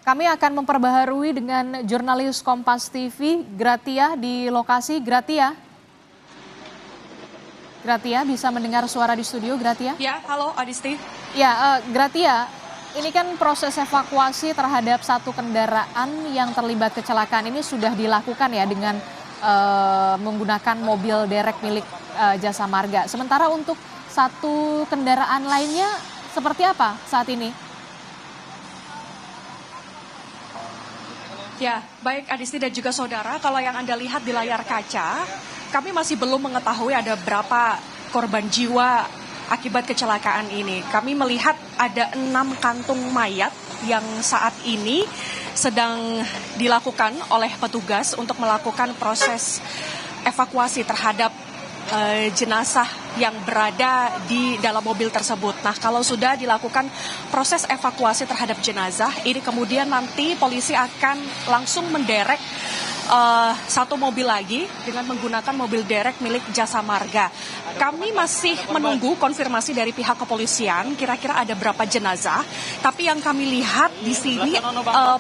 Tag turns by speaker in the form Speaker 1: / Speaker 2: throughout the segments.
Speaker 1: Kami akan memperbaharui dengan jurnalis Kompas TV, Gratia di lokasi. Gratia bisa mendengar suara di studio, Gratia?
Speaker 2: Ya, halo Adisti.
Speaker 1: Ya, Gratia, ini kan proses evakuasi terhadap satu kendaraan yang terlibat kecelakaan ini sudah dilakukan ya dengan menggunakan mobil derek milik Jasa Marga. Sementara untuk satu kendaraan lainnya seperti apa saat ini?
Speaker 2: Ya, baik Adisti dan juga saudara, kalau yang Anda lihat di layar kaca, kami masih belum mengetahui ada berapa korban jiwa akibat kecelakaan ini. Kami melihat ada 6 kantung mayat yang saat ini sedang dilakukan oleh petugas untuk melakukan proses evakuasi terhadap jenazah yang berada di dalam mobil tersebut. Nah, kalau sudah dilakukan proses evakuasi terhadap jenazah, ini kemudian nanti polisi akan langsung menderek satu mobil lagi dengan menggunakan mobil derek milik Jasa Marga. Kami masih menunggu konfirmasi dari pihak kepolisian, kira-kira ada berapa jenazah. Tapi yang kami lihat di sini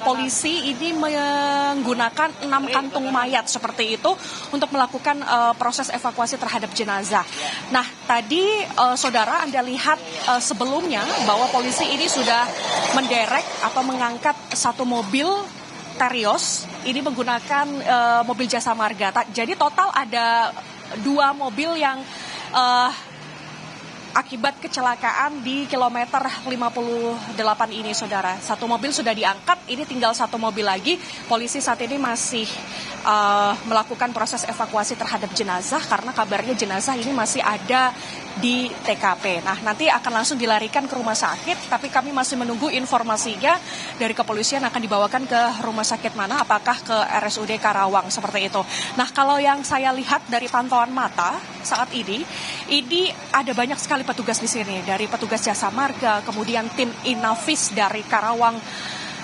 Speaker 2: polisi ini menggunakan 6 kantung mayat seperti itu untuk melakukan proses evakuasi terhadap jenazah. Nah, tadi saudara Anda lihat sebelumnya bahwa polisi ini sudah menderek atau mengangkat satu mobil Terios, ini menggunakan mobil Jasa Marga. Jadi total ada 2 mobil yang akibat kecelakaan di kilometer 58 ini, saudara. Satu mobil sudah diangkat, ini tinggal satu mobil lagi. Polisi saat ini masih melakukan proses evakuasi terhadap jenazah karena kabarnya jenazah ini masih ada di TKP. Nah, nanti akan langsung dilarikan ke rumah sakit, tapi kami masih menunggu informasinya dari kepolisian akan dibawakan ke rumah sakit mana, apakah ke RSUD Karawang seperti itu. Nah, kalau yang saya lihat dari pantauan mata saat ini ada banyak sekali petugas di sini, dari petugas Jasa Marga, kemudian tim Inavis dari Karawang,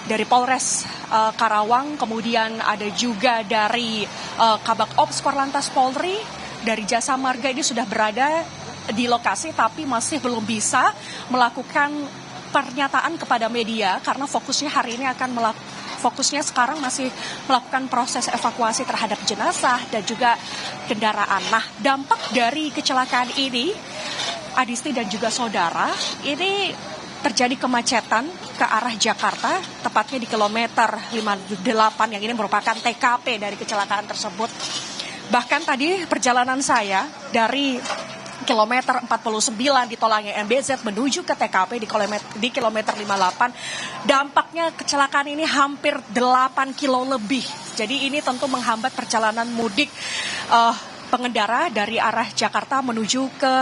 Speaker 2: dari Polres Karawang, kemudian ada juga dari Kabak Ops Korlantas Polri, dari Jasa Marga ini sudah berada di lokasi tapi masih belum bisa melakukan pernyataan kepada media karena fokusnya hari ini fokusnya sekarang masih melakukan proses evakuasi terhadap jenazah dan juga kendaraan. Nah, dampak dari kecelakaan ini, Adisti dan juga saudara, ini terjadi kemacetan ke arah Jakarta, tepatnya di kilometer 58 yang ini merupakan TKP dari kecelakaan tersebut. Bahkan tadi perjalanan saya dari kilometer 49 di Tol Layang MBZ menuju ke TKP di kilometer 58, dampaknya kecelakaan ini hampir 8 kilo lebih. Jadi ini tentu menghambat perjalanan mudik pengendara dari arah Jakarta menuju ke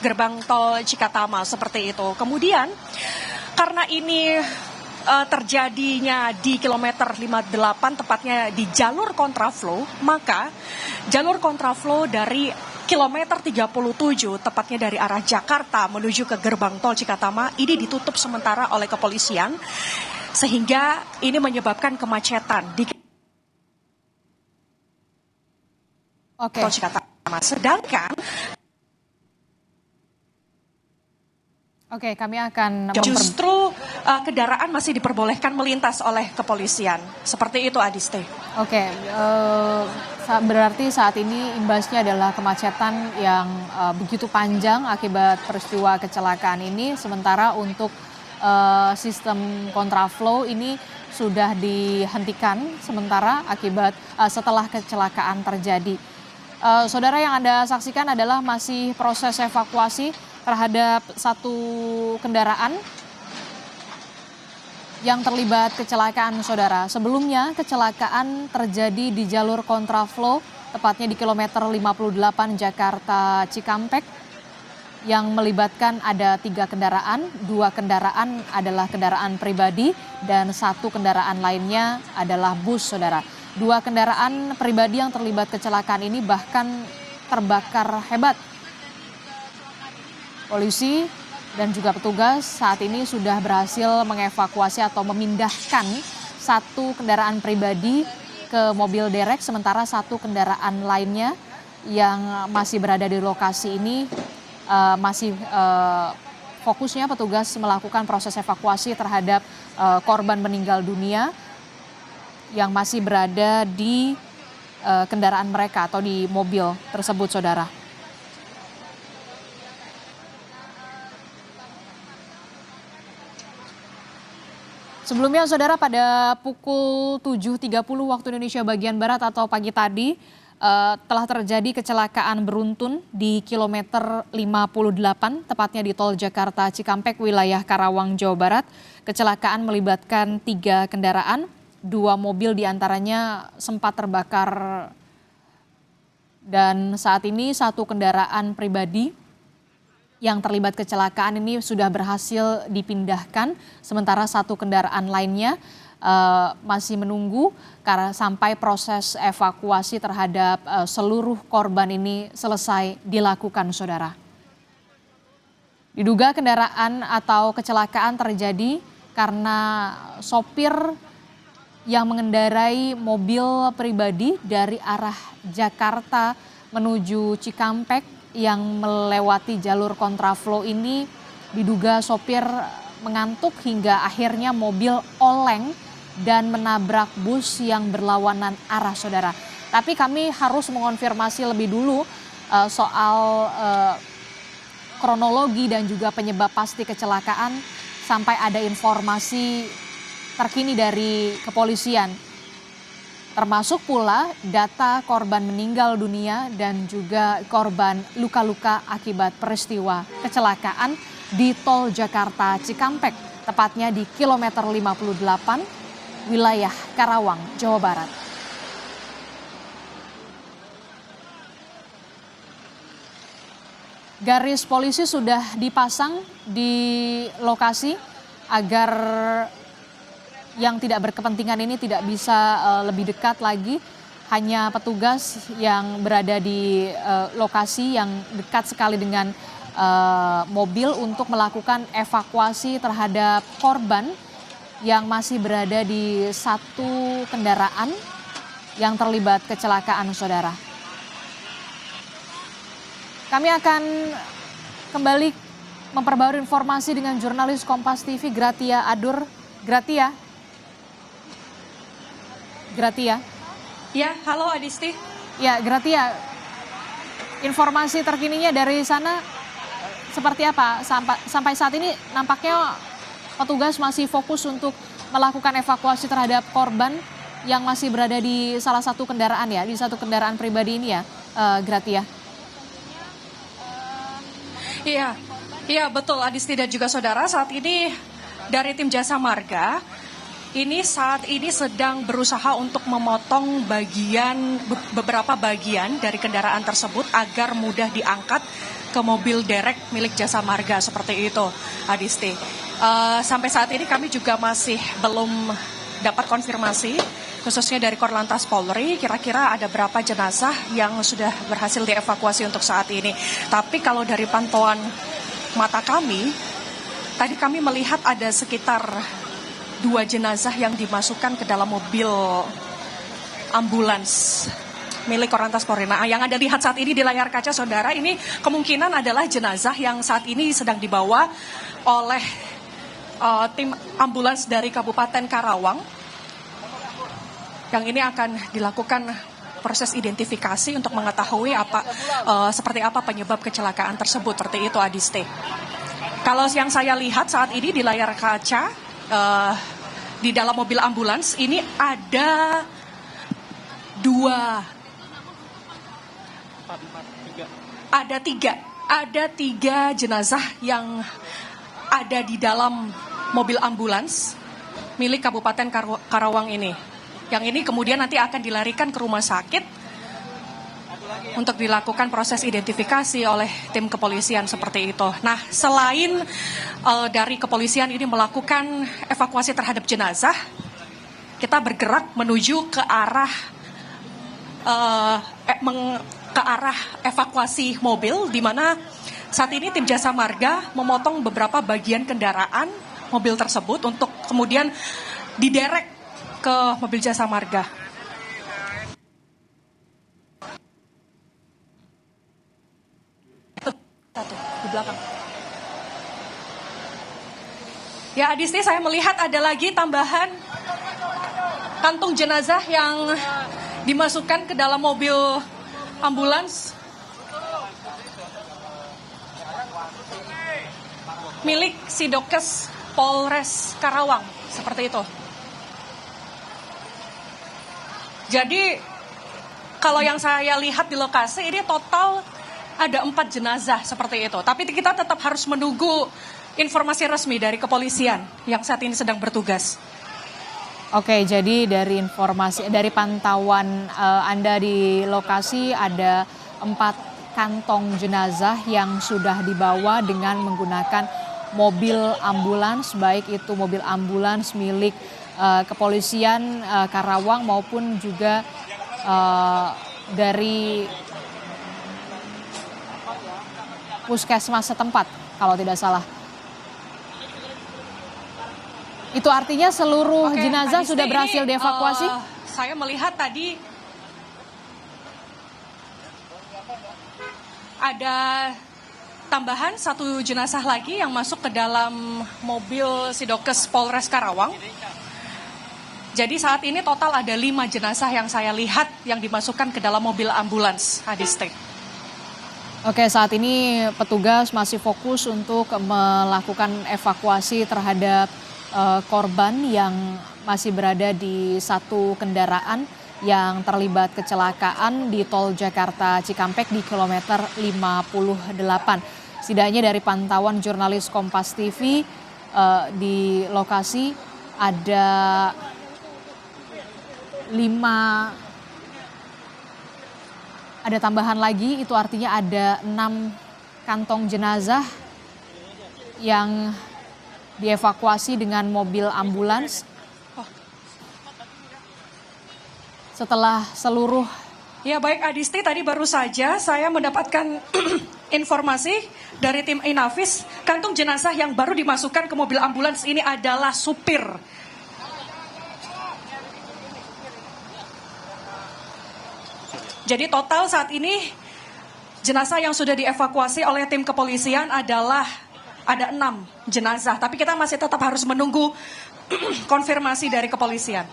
Speaker 2: gerbang tol Cikatama seperti itu. Kemudian karena ini terjadinya di kilometer 58 tepatnya di jalur kontraflow, maka jalur kontraflow dari kilometer 37 tepatnya dari arah Jakarta menuju ke gerbang tol Cikatama ini ditutup sementara oleh kepolisian sehingga ini menyebabkan kemacetan di tol Cikatama. Sedangkan
Speaker 1: kami akan
Speaker 2: justru kendaraan masih diperbolehkan melintas oleh kepolisian. Seperti itu, Adisti.
Speaker 1: Berarti saat ini imbasnya adalah kemacetan yang begitu panjang akibat peristiwa kecelakaan ini. Sementara untuk sistem kontraflow ini sudah dihentikan sementara akibat setelah kecelakaan terjadi. Saudara, yang Anda saksikan adalah masih proses evakuasi terhadap satu kendaraan yang terlibat kecelakaan, saudara. Sebelumnya kecelakaan terjadi di jalur kontraflow, tepatnya di kilometer 58 Jakarta Cikampek, yang melibatkan ada 3 kendaraan, 2 kendaraan adalah kendaraan pribadi dan 1 kendaraan lainnya adalah bus, saudara. 2 kendaraan pribadi yang terlibat kecelakaan ini bahkan terbakar hebat. Polisi dan juga petugas saat ini sudah berhasil mengevakuasi atau memindahkan 1 kendaraan pribadi ke mobil derek, sementara 1 kendaraan lainnya yang masih berada di lokasi ini masih fokusnya petugas melakukan proses evakuasi terhadap korban meninggal dunia yang masih berada di kendaraan mereka atau di mobil tersebut, saudara. Sebelumnya, saudara, pada pukul 7.30 waktu Indonesia bagian Barat atau pagi tadi, telah terjadi kecelakaan beruntun di kilometer 58, tepatnya di tol Jakarta Cikampek, wilayah Karawang, Jawa Barat. Kecelakaan melibatkan 3 kendaraan, 2 mobil diantaranya sempat terbakar, dan saat ini 1 kendaraan pribadi yang terlibat kecelakaan ini sudah berhasil dipindahkan, sementara 1 kendaraan lainnya masih menunggu karena sampai proses evakuasi terhadap seluruh korban ini selesai dilakukan, saudara. Diduga kendaraan atau kecelakaan terjadi karena sopir yang mengendarai mobil pribadi dari arah Jakarta menuju Cikampek yang melewati jalur kontraflow ini, diduga sopir mengantuk hingga akhirnya mobil oleng dan menabrak bus yang berlawanan arah, saudara. Tapi kami harus mengonfirmasi lebih dulu soal kronologi dan juga penyebab pasti kecelakaan sampai ada informasi terkini dari kepolisian. Termasuk pula data korban meninggal dunia dan juga korban luka-luka akibat peristiwa kecelakaan di tol Jakarta Cikampek, tepatnya di kilometer 58, wilayah Karawang, Jawa Barat. Garis polisi sudah dipasang di lokasi agar yang tidak berkepentingan ini tidak bisa lebih dekat lagi. Hanya petugas yang berada di lokasi yang dekat sekali dengan mobil untuk melakukan evakuasi terhadap korban yang masih berada di 1 kendaraan yang terlibat kecelakaan, saudara. Kami akan kembali memperbarui informasi dengan jurnalis Kompas TV Gratia Adur. Gratia.
Speaker 2: Ya, halo Adisti.
Speaker 1: Ya, Gratia, informasi terkininya dari sana seperti apa? Sampai saat ini nampaknya petugas masih fokus untuk melakukan evakuasi terhadap korban yang masih berada di salah satu kendaraan ya, di 1 kendaraan pribadi ini ya, Gratia. Iya betul Adisti dan juga saudara, saat ini dari tim Jasa Marga ini saat ini sedang berusaha untuk memotong beberapa bagian dari kendaraan tersebut agar mudah diangkat ke mobil derek milik Jasa Marga seperti itu, Adisti. Sampai saat ini kami juga masih belum dapat konfirmasi, khususnya dari Korlantas Polri, kira-kira ada berapa jenazah yang sudah berhasil dievakuasi untuk saat ini. Tapi kalau dari pantauan mata kami, tadi kami melihat ada sekitar 2 jenazah yang dimasukkan ke dalam mobil ambulans milik Korlantas Polri. Nah, yang Anda lihat saat ini di layar kaca, saudara, ini kemungkinan adalah jenazah yang saat ini sedang dibawa oleh tim ambulans dari Kabupaten Karawang. Yang ini akan dilakukan proses identifikasi untuk mengetahui seperti apa penyebab kecelakaan tersebut. Seperti itu, Adisti. Kalau yang saya lihat saat ini di layar kaca, di dalam mobil ambulans ini ada 3 jenazah yang ada di dalam mobil ambulans milik Kabupaten Karawang ini. Yang ini kemudian nanti akan dilarikan ke rumah sakit untuk dilakukan proses identifikasi oleh tim kepolisian seperti itu. Nah, selain dari kepolisian ini melakukan evakuasi terhadap jenazah, kita bergerak menuju ke arah evakuasi mobil, di mana saat ini tim Jasa Marga memotong beberapa bagian kendaraan mobil tersebut untuk kemudian diderek ke mobil Jasa Marga. Di belakang. Ya, Adisti, saya melihat ada lagi tambahan
Speaker 2: kantung jenazah yang dimasukkan ke dalam mobil ambulans milik Sidokes Polres Karawang, seperti itu. Jadi kalau yang saya lihat di lokasi ini total ada 4 jenazah seperti itu. Tapi kita tetap harus menunggu informasi resmi dari kepolisian yang saat ini sedang bertugas.
Speaker 1: Oke, jadi dari pantauan Anda di lokasi ada 4 kantong jenazah yang sudah dibawa dengan menggunakan mobil ambulans, baik itu mobil ambulans milik kepolisian Karawang maupun juga dari puskesmas setempat kalau tidak salah. Itu artinya seluruh jenazah sudah berhasil dievakuasi?
Speaker 2: Saya melihat tadi ada tambahan 1 jenazah lagi yang masuk ke dalam mobil Sidokes Polres Karawang. Jadi saat ini total ada 5 jenazah yang saya lihat yang dimasukkan ke dalam mobil ambulans, Adiste.
Speaker 1: Oke, saat ini petugas masih fokus untuk melakukan evakuasi terhadap korban yang masih berada di satu kendaraan yang terlibat kecelakaan di tol Jakarta Cikampek di kilometer 58. Setidaknya dari pantauan jurnalis Kompas TV di lokasi ada 5, ada tambahan lagi, itu artinya ada 6 kantong jenazah yang dievakuasi dengan mobil ambulans. Setelah seluruh...
Speaker 2: Ya baik Adisti, tadi baru saja saya mendapatkan informasi dari tim Inavis, kantung jenazah yang baru dimasukkan ke mobil ambulans ini adalah supir. Jadi total saat ini jenazah yang sudah dievakuasi oleh tim kepolisian adalah ada 6 jenazah. Tapi kita masih tetap harus menunggu konfirmasi dari kepolisian.